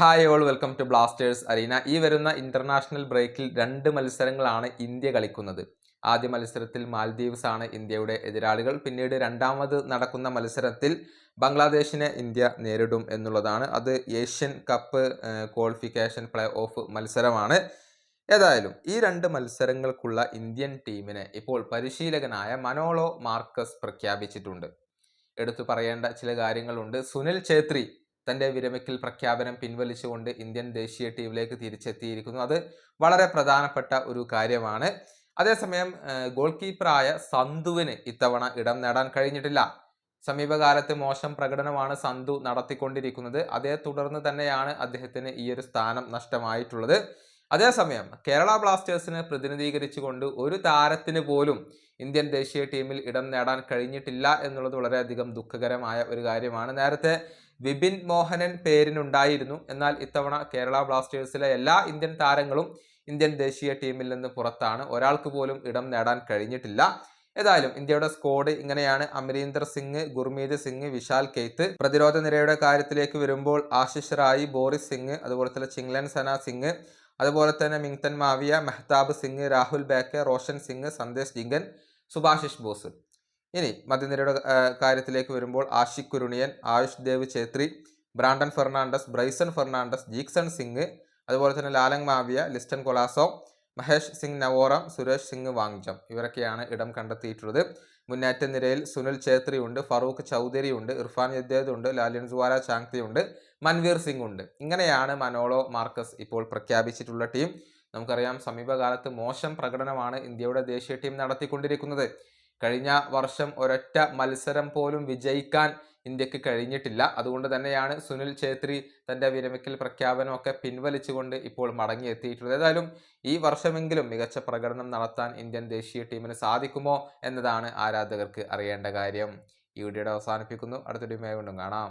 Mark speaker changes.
Speaker 1: Hi all, welcome to Blasters arena. ഈ വരുന്ന international ബ്രേക്കിൽ 2 മത്സരങ്ങളാണ് ഇന്ത്യ കളിക്കുന്നത്. ആദ്യ മത്സരത്തിൽ മാൽദീവ്സ് ആണ് ഇന്ത്യയുടെ എതിരാളികൾ. പിന്നീട് രണ്ടാമത് നടക്കുന്ന മത്സരത്തിൽ ബംഗ്ലാദേശിനെ ഇന്ത്യ നേരിടും എന്നുള്ളതാണ്. അത് Asian cup qualification play off മത്സരമാണ്. ഏതായാലും ഈ 2 മത്സരങ്ങൾക്കുള്ള ഇന്ത്യൻ ടീമിനെ ഇപ്പോൾ പരിശീലകനായ മനോളോ മാർക്കസ് പ്രഖ്യാപിച്ചിട്ടുണ്ട്. എടുത്തു പറയേണ്ട ചില കാര്യങ്ങളുണ്ട്. സുനിൽ ഛേത്രി തൻ്റെ വിരമിക്കൽ പ്രഖ്യാപനം പിൻവലിച്ചുകൊണ്ട് ഇന്ത്യൻ ദേശീയ ടീമിലേക്ക് തിരിച്ചെത്തിയിരിക്കുന്നു. അത് വളരെ പ്രധാനപ്പെട്ട ഒരു കാര്യമാണ്. അതേസമയം ഗോൾ കീപ്പറായ സന്ധുവിന് ഇത്തവണ ഇടം നേടാൻ കഴിഞ്ഞിട്ടില്ല. സമീപകാലത്ത് മോശം പ്രകടനമാണ് സന്ധു നടത്തിക്കൊണ്ടിരിക്കുന്നത്. അതേ തുടർന്ന് തന്നെയാണ് അദ്ദേഹത്തിന് ഈ ഒരു സ്ഥാനം നഷ്ടമായിട്ടുള്ളത്. അതേസമയം കേരള ബ്ലാസ്റ്റേഴ്സിനെ പ്രതിനിധീകരിച്ചുകൊണ്ട് ഒരു താരത്തിന് പോലും ഇന്ത്യൻ ദേശീയ ടീമിൽ ഇടം നേടാൻ കഴിഞ്ഞിട്ടില്ല എന്നുള്ളത് വളരെയധികം ദുഃഖകരമായ ഒരു കാര്യമാണ്. നേരത്തെ വിപിൻ മോഹനൻ പേരിനുണ്ടായിരുന്നു. എന്നാൽ ഇത്തവണ കേരള ബ്ലാസ്റ്റേഴ്സിലെ എല്ലാ ഇന്ത്യൻ താരങ്ങളും ഇന്ത്യൻ ദേശീയ ടീമിൽ നിന്ന് പുറത്താണ്. ഒരാൾക്ക് പോലും ഇടം നേടാൻ കഴിഞ്ഞിട്ടില്ല. ഏതായാലും ഇന്ത്യയുടെ സ്ക്വാഡ് ഇങ്ങനെയാണ്. അമരീന്ദർ സിംഗ്, ഗുർമീത് സിംഗ്, വിശാൽ കെയ്ത്ത്. പ്രതിരോധ നിരയുടെ കാര്യത്തിലേക്ക് വരുമ്പോൾ ആശിഷ് റായി, ബോറിസ് സിംഗ്, അതുപോലെ തന്നെ ചിങ്ലൻ സന സിംഗ്, അതുപോലെ തന്നെ മിങ്തൻ മാവിയ, മെഹ്താബ് സിംഗ്, രാഹുൽ ബേക്കെ, റോഷൻ സിംഗ്, സന്ദേശ് ജിങ്കൻ, സുഭാഷിഷ് ബോസ്. ഇനി മധ്യനിരയുടെ കാര്യത്തിലേക്ക് വരുമ്പോൾ ആഷിഖ് കുരുണിയൻ, ആയുഷ് ദേവ് ഛേത്രി, ബ്രാൻഡൻ ഫെർണാണ്ടസ്, ബ്രൈസൺ ഫെർണാണ്ടസ്, ജീക്സൺ സിംഗ്, അതുപോലെ തന്നെ ലാലങ് മാവിയ, ലിസ്റ്റൻ കൊളാസോ, മഹേഷ് സിംഗ് നവോറം, സുരേഷ് സിംഗ് വാങ്ജം. ഇവരൊക്കെയാണ് ഇടം കണ്ടെത്തിയിട്ടുള്ളത്. മുന്നേറ്റ നിരയിൽ സുനിൽ ഛേത്രി ഉണ്ട്, ഫറൂഖ് ചൗധരി ഉണ്ട്, ഇർഫാൻ യദ്ദേദ് ഉണ്ട്, ലാലിൻസുവാല ചാങ്തി ഉണ്ട്, മൻവീർ സിംഗ് ഉണ്ട്. ഇങ്ങനെയാണ് മനോളോ മാർക്കസ് ഇപ്പോൾ പ്രഖ്യാപിച്ചിട്ടുള്ള ടീം. നമുക്കറിയാം, സമീപകാലത്ത് മോശം പ്രകടനമാണ് ഇന്ത്യയുടെ ദേശീയ ടീം നടത്തിക്കൊണ്ടിരിക്കുന്നത്. കഴിഞ്ഞ വർഷം ഒരൊറ്റ മത്സരം പോലും വിജയിക്കാൻ ഇന്ത്യക്ക് കഴിഞ്ഞിട്ടില്ല. അതുകൊണ്ട് തന്നെയാണ് സുനിൽ ഛേത്രി തൻ്റെ വിരമിക്കൽ പ്രഖ്യാപനമൊക്കെ പിൻവലിച്ചുകൊണ്ട് ഇപ്പോൾ മടങ്ങിയെത്തിയിട്ടുള്ളത്. ഏതായാലും ഈ വർഷമെങ്കിലും മികച്ച പ്രകടനം നടത്താൻ ഇന്ത്യൻ ദേശീയ ടീമിന് സാധിക്കുമോ എന്നതാണ് ആരാധകർക്ക് അറിയേണ്ട കാര്യം. ഈ വീഡിയോയുടെ അവസാനിപ്പിക്കുന്നു. അടുത്ത വീഡിയോയുമായി വീണ്ടും കാണാം.